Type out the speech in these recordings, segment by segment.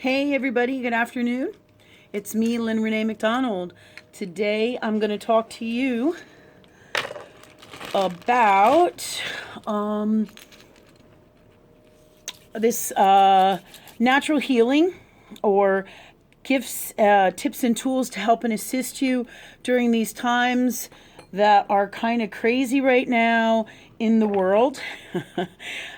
Hey everybody, good afternoon. It's me, Lynn Renee McDonald. Today I'm going to talk to you about this natural healing or gifts, tips and tools to help and assist you during these times that are kind of crazy right now in the world.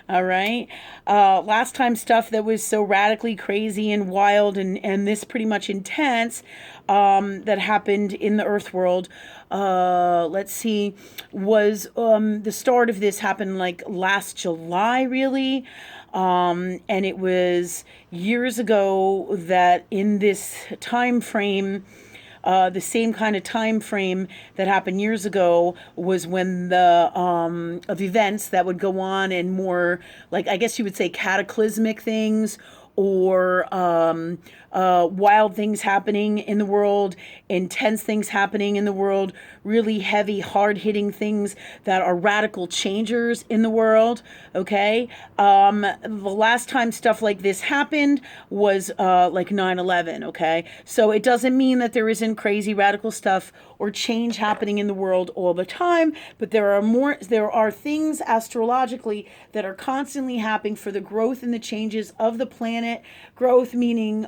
All right. Last time stuff that was so radically crazy and wild and this pretty much intense that happened in the earth world, let's see, was the start of this happened like last July, really. And it was years ago that in this time frame, the same kind of time frame that happened years ago was when the of events that would go on and more like I guess you would say cataclysmic things or wild things happening in the world, intense things happening in the world, really heavy, hard-hitting things that are radical changers in the world, okay? The last time stuff like this happened was like 9/11, okay? So it doesn't mean that there isn't crazy, radical stuff or change happening in the world all the time, but there are things astrologically that are constantly happening for the growth and the changes of the planet. Growth meaning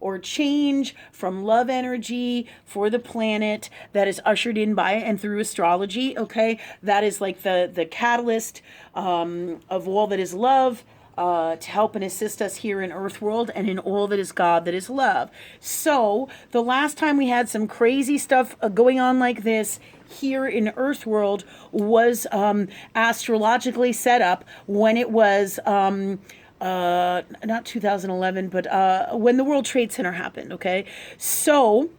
or change from love energy for the planet that is ushered in by and through astrology, okay? That is like the catalyst of all that is love, to help and assist us here in Earth World and in all that is God, that is love. So the last time we had some crazy stuff going on like this here in Earth World was astrologically set up when it was not 2011, but when the World Trade Center happened, okay? So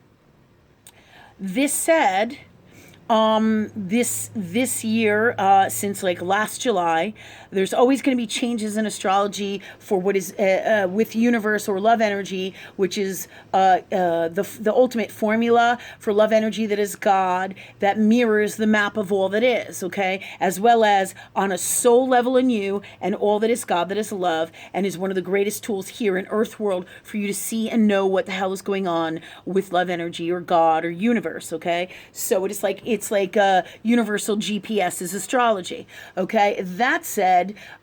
this said, this year, since like last July, there's always going to be changes in astrology for what is with universe or love energy, which is the ultimate formula for love energy that is God, that mirrors the map of all that is, okay, as well as on a soul level in you and all that is God, that is love, and is one of the greatest tools here in Earth World for you to see and know what the hell is going on with love energy or God or universe, okay? So it's like a universal GPS is astrology, okay? That said,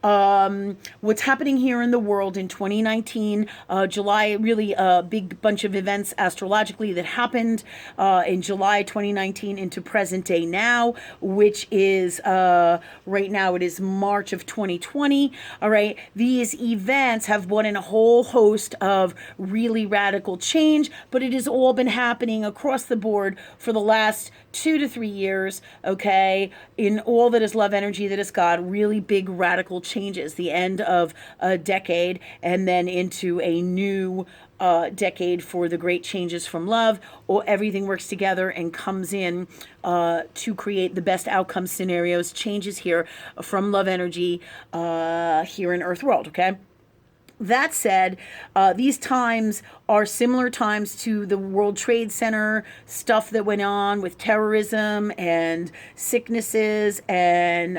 what's happening here in the world in 2019, July, really a big bunch of events astrologically that happened in July 2019 into present day now, which is right now it is March of 2020, all right? These events have brought in a whole host of really radical change, but it has all been happening across the board for the last 2 to 3 years, okay, in all that is love energy, that is God, really big radical changes, the end of a decade and then into a new decade for the great changes from love, or everything works together and comes in to create the best outcome scenarios, changes here from love energy here in Earth World, okay? That said, these times are similar times to the World Trade Center stuff that went on with terrorism and sicknesses and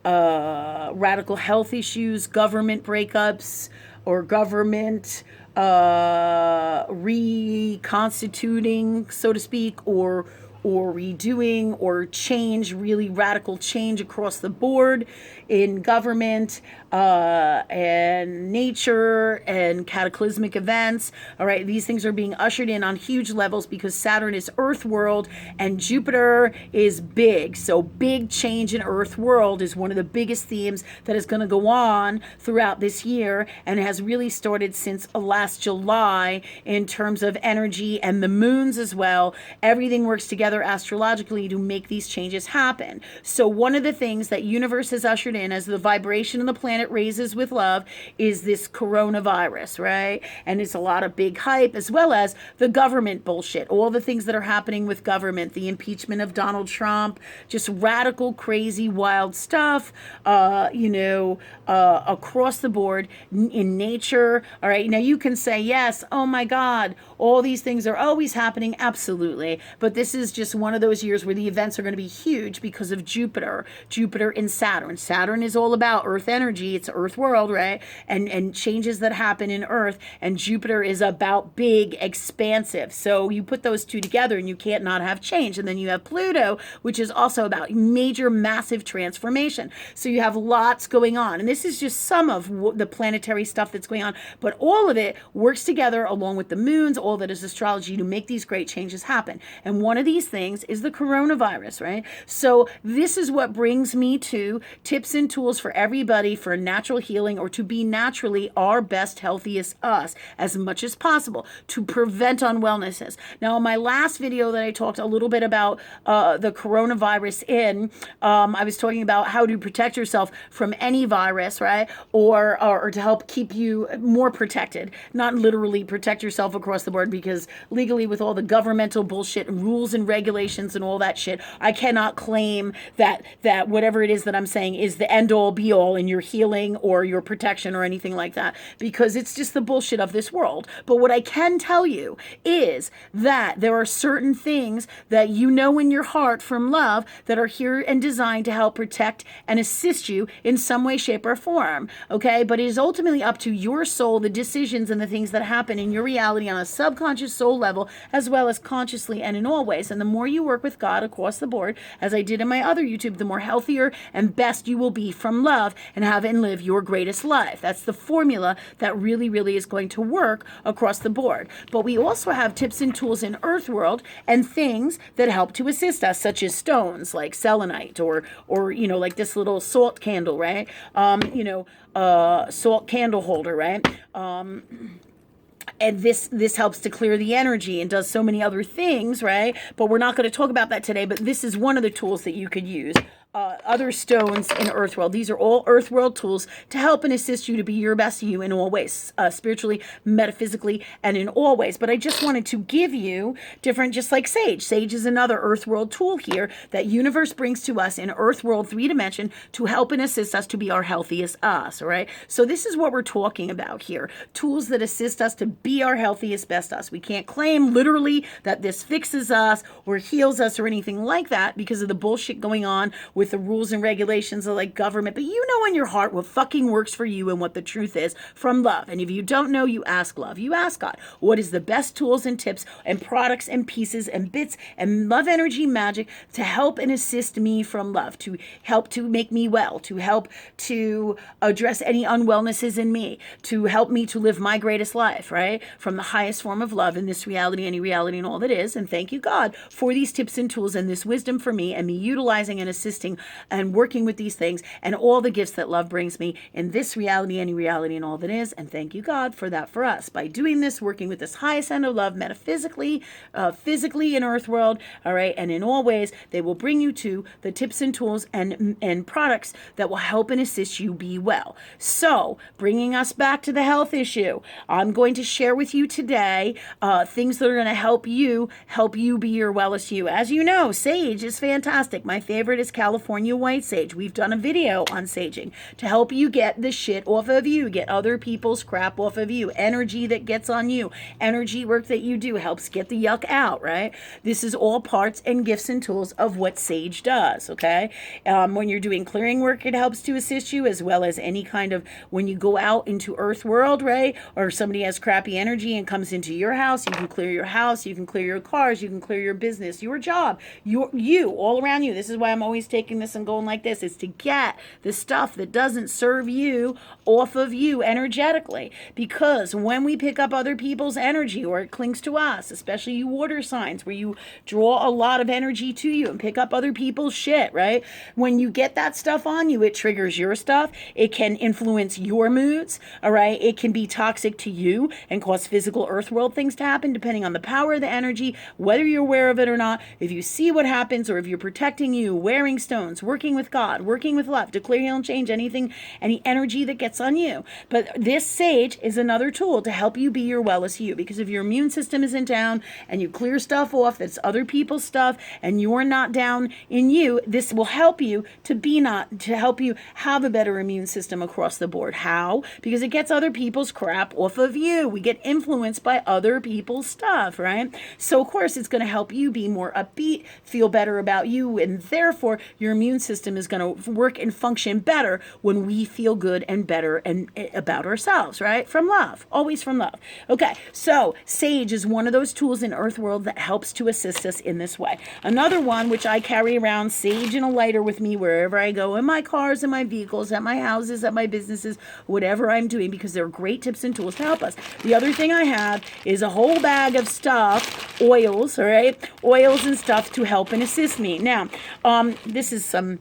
radical health issues, government breakups, or government reconstituting, so to speak, or redoing or change, really radical change across the board in government and nature and cataclysmic events. All right, these things are being ushered in on huge levels because Saturn is Earth world and Jupiter is big. So big change in Earth world is one of the biggest themes that is going to go on throughout this year and has really started since last July in terms of energy and the moons as well. Everything works together astrologically to make these changes happen. So one of the things that universe has ushered in as the vibration of the planet raises with love is this coronavirus, right? And it's a lot of big hype, as well as the government bullshit, all the things that are happening with government, the impeachment of Donald Trump, just radical, crazy, wild stuff, across the board in nature. All right, now you can say, yes, oh my God, all these things are always happening. Absolutely. But this is just just one of those years where the events are going to be huge because of Jupiter and Saturn. Saturn is all about Earth energy. It's Earth world, right? And changes that happen in Earth. And Jupiter is about big, expansive. So you put those two together and you can't not have change. And then you have Pluto, which is also about major, massive transformation. So you have lots going on. And this is just some of the planetary stuff that's going on. But all of it works together along with the moons, all that is astrology, to make these great changes happen. And one of these things is the coronavirus, right? So this is what brings me to tips and tools for everybody for natural healing, or to be naturally our best, healthiest us as much as possible to prevent unwellnesses. Now, in my last video that I talked a little bit about the coronavirus I was talking about how to protect yourself from any virus, right? Or to help keep you more protected, not literally protect yourself across the board, because legally with all the governmental bullshit and rules and regulations and all that shit, I cannot claim that whatever it is that I'm saying is the end all be all in your healing or your protection or anything like that, because it's just the bullshit of this world. But what I can tell you is that there are certain things that you know in your heart from love that are here and designed to help protect and assist you in some way, shape, or form. Okay? But it is ultimately up to your soul, the decisions and the things that happen in your reality on a subconscious soul level, as well as consciously and in all ways. And the more you work with God across the board, as I did in my other YouTube, the more healthier and best you will be from love and have and live your greatest life. That's the formula that really, really is going to work across the board. But we also have tips and tools in Earth World and things that help to assist us, such as stones like selenite or like this little salt candle, right? Salt candle holder, right? And this helps to clear the energy and does so many other things, right? But we're not going to talk about that today, but this is one of the tools that you could use. Other stones in Earthworld. These are all Earthworld tools to help and assist you to be your best you in all ways, spiritually, metaphysically, and in all ways. But I just wanted to give you different, just like Sage. Sage is another Earthworld tool here that universe brings to us in Earthworld 3-dimension to help and assist us to be our healthiest us, all right? So this is what we're talking about here. Tools that assist us to be our healthiest, best us. We can't claim literally that this fixes us or heals us or anything like that because of the bullshit going on with the rules and regulations of like government, but you know in your heart what fucking works for you and what the truth is from love. And if you don't know, you ask love. You ask God, what is the best tools and tips and products and pieces and bits and love energy magic to help and assist me from love, to help to make me well, to help to address any unwellnesses in me, to help me to live my greatest life, right? From the highest form of love in this reality, any reality and all that is. And thank you, God, for these tips and tools and this wisdom for me and me utilizing and assisting and working with these things and all the gifts that love brings me in this reality, any reality and all that is. And thank you, God, for that for us. By doing this, working with this highest end of love, metaphysically, physically in Earth World, all right, and in all ways, they will bring you to the tips and tools and products that will help and assist you be well. So, bringing us back to the health issue, I'm going to share with you today things that are going to help you be your wellest you. As you know, sage is fantastic. My favorite is California white sage. We've done a video on saging to help you get the shit off of you, get other people's crap off of you, energy that gets on you, energy work that you do helps get the yuck out, right? This is all parts and gifts and tools of what sage does, okay? When you're doing clearing work, it helps to assist you, as well as any kind of, when you go out into Earth World, right? Or somebody has crappy energy and comes into your house, you can clear your house, you can clear your cars, you can clear your business, your job, you all around you. This is why I'm always taking this and going like this, is to get the stuff that doesn't serve you off of you energetically. Because when we pick up other people's energy, or it clings to us, especially you water signs where you draw a lot of energy to you and pick up other people's shit, right? When you get that stuff on you, it triggers your stuff. It can influence your moods, all right? It can be toxic to you and cause physical earth world things to happen depending on the power of the energy, whether you're aware of it or not. If you see what happens, or if you're protecting you, wearing stuff, stones, working with God, working with love, declare, heal, and change anything, any energy that gets on you. But this sage is another tool to help you be your wellest you, because if your immune system isn't down and you clear stuff off that's other people's stuff and you're not down in you, this will help you to help you have a better immune system across the board. How? Because it gets other people's crap off of you. We get influenced by other people's stuff, right? So of course it's going to help you be more upbeat, feel better about you, and therefore your immune system is going to work and function better when we feel good and better and about ourselves, right? From love, always from love. Okay, so sage is one of those tools in Earth World that helps to assist us in this way. Another one, which I carry around sage and a lighter with me wherever I go, in my cars, in my vehicles, at my houses, at my businesses, whatever I'm doing, because they're great tips and tools to help us. The other thing I have is a whole bag of stuff, oils, all right? Oils and stuff to help and assist me. Now, this is some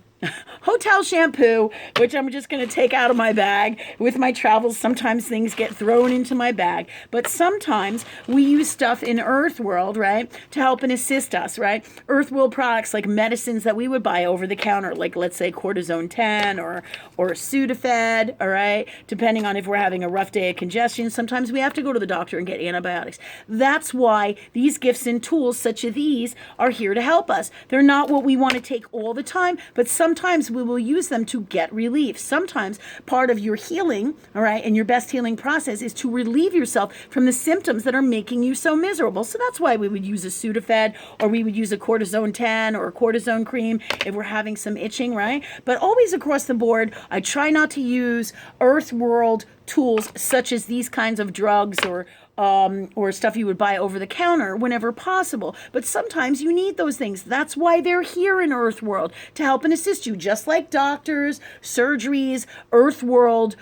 hotel shampoo, which I'm just going to take out of my bag. With my travels, sometimes things get thrown into my bag, but sometimes we use stuff in Earth World, right, to help and assist us, right? Earth World products like medicines that we would buy over the counter, like let's say cortisone 10 or Sudafed, all right, depending on if we're having a rough day of congestion. Sometimes we have to go to the doctor and get antibiotics. That's why these gifts and tools such as these are here to help us. They're not what we want to take all the time, but sometimes we will use them to get relief. Sometimes part of your healing, all right, and your best healing process is to relieve yourself from the symptoms that are making you so miserable. So that's why we would use a Sudafed, or we would use a cortisone 10 or a cortisone cream if we're having some itching, right? But always across the board, I try not to use Earth World tools such as these kinds of drugs or stuff you would buy over the counter whenever possible. But sometimes you need those things. That's why they're here in Earth World, to help and assist you, just like doctors, surgeries, Earth World,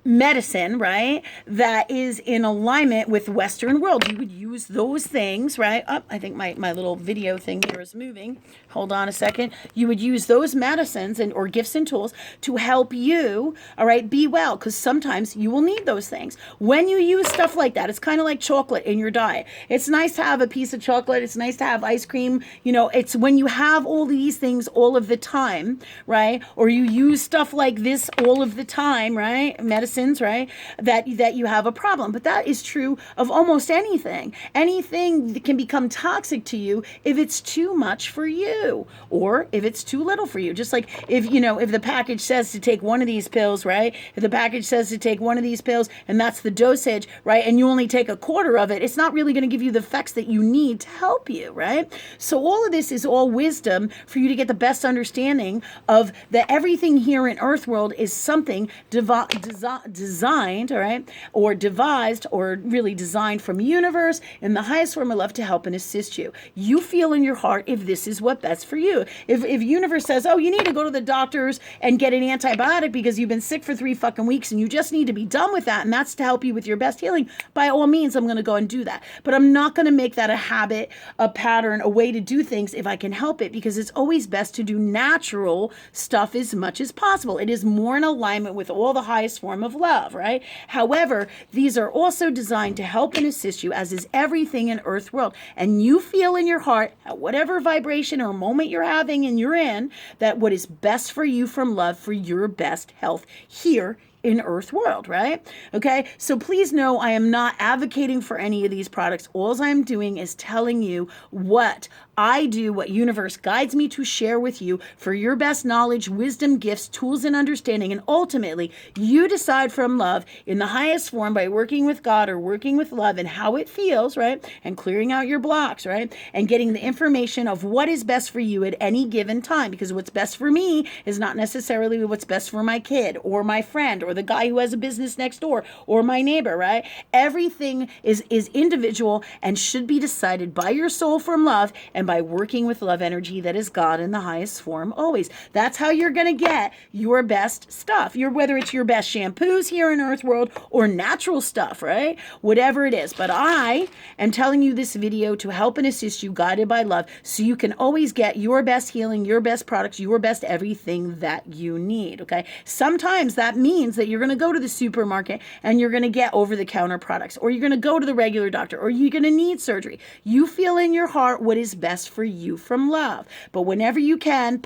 medicine, right, that is in alignment with Western world. You would use those things, right? I think my little video thing here is moving. Hold on a second. You would use those medicines or gifts and tools to help you, all right, be well, because sometimes you will need those things. When you use stuff like that, it's kind of like chocolate in your diet. It's nice to have a piece of chocolate. It's nice to have ice cream. You know, it's when you have all these things all of the time, right? Or you use stuff like this all of the time, right? Medicines, right? That you have a problem. But that is true of almost anything. Anything that can become toxic to you if it's too much for you, or if it's too little for you. Just like if the package says to take one of these pills, right? If the package says to take one of these pills and that's the dosage, right? And you only take a quarter of it, it's not really going to give you the effects that you need to help you, right? So all of this is all wisdom for you to get the best understanding of that everything here in Earth World is something designed, all right, or devised, or really designed from universe in the highest form of love to help and assist you. You feel in your heart if this is what best for you. If universe says, oh, you need to go to the doctors and get an antibiotic because you've been sick for 3 fucking weeks and you just need to be done with that, and that's to help you with your best healing, by all means, I'm going to go and do that. But I'm not going to make that a habit, a pattern, a way to do things if I can help it, because it's always best to do natural stuff as much as possible. It is more in alignment with all the highest form of love, right? However, these are also designed to help and assist you, as is everything in Earth World. And you feel in your heart, at whatever vibration or moment you're having and you're in, that what is best for you from love for your best health here in Earth World, right? Okay, so please know I am not advocating for any of these products. All I'm doing is telling you what I do, what universe guides me to share with you for your best knowledge, wisdom, gifts, tools, and understanding. And ultimately, you decide from love in the highest form by working with God or working with love and how it feels, right? And clearing out your blocks, right? And getting the information of what is best for you at any given time, because what's best for me is not necessarily what's best for my kid or my friend or the guy who has a business next door or my neighbor, right? Everything is individual and should be decided by your soul from love and by working with love energy that is God in the highest form always. That's how you're going to get your best stuff. Whether it's your best shampoos here in Earth World or natural stuff, right? Whatever it is. But I am telling you this video to help and assist you, guided by love, so you can always get your best healing, your best products, your best everything that you need, okay? Sometimes that means that you're going to go to the supermarket and you're going to get over-the-counter products, or you're going to go to the regular doctor, or you're going to need surgery. You feel in your heart what is best for you from love. But whenever you can,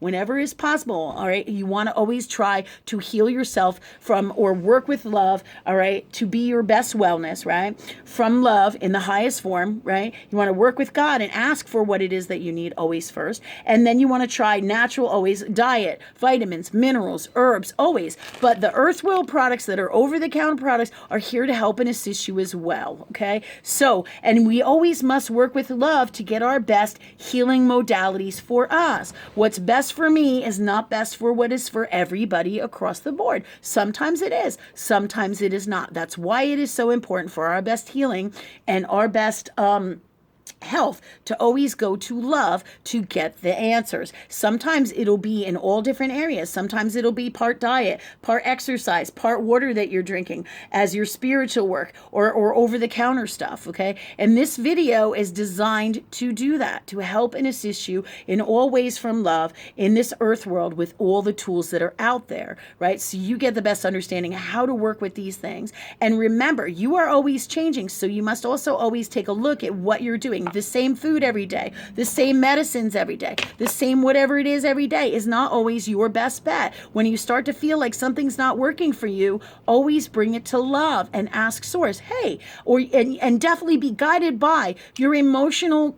whenever is possible, all right, you want to always try to heal yourself from, or work with love, all right, to be your best wellness, right? From love in the highest form, right? You want to work with God and ask for what it is that you need always first. And then you want to try natural, always diet, vitamins, minerals, herbs, always. But the Earth World products that are over-the-counter products are here to help and assist you as well, okay? So, and we always must work with love to get our best healing modalities for us. What's best for me is not best for what is for everybody across the board. Sometimes it is, sometimes it is not. That's why it is so important for our best healing and our best health to always go to love to get the answers. Sometimes it'll be in all different areas. Sometimes it'll be part diet, part exercise, part water that you're drinking as your spiritual work, or over-the-counter stuff, okay? And this video is designed to do that, to help and assist you in all ways from love in this earth world with all the tools that are out there, right? So you get the best understanding of how to work with these things. And remember, you are always changing, so you must also always take a look at what you're doing. The same food every day, the same medicines every day, the same whatever it is every day is not always your best bet. When you start to feel like something's not working for you, always bring it to love and ask source, hey, and definitely be guided by your emotional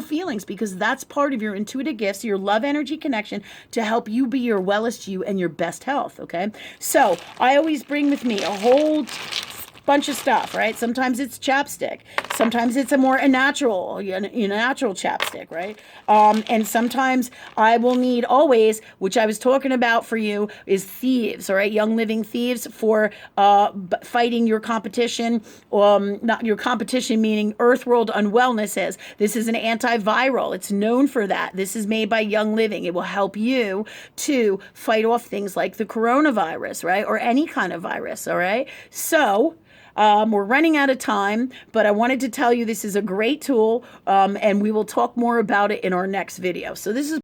feelings, because that's part of your intuitive gifts, your love energy connection, to help you be your wellest you and your best health, okay? So I always bring with me a whole bunch of stuff, right? Sometimes it's chapstick. Sometimes it's a more natural chapstick, right? And sometimes I will need always, which I was talking about for you, is thieves, all right? Young living thieves for fighting your competition. Not your competition, meaning Earth World Unwellness is. This is an antiviral. It's known for that. This is made by Young Living. It will help you to fight off things like the coronavirus, right? Or any kind of virus, all right? So we're running out of time, but I wanted to tell you this is a great tool, and we will talk more about it in our next video. So this is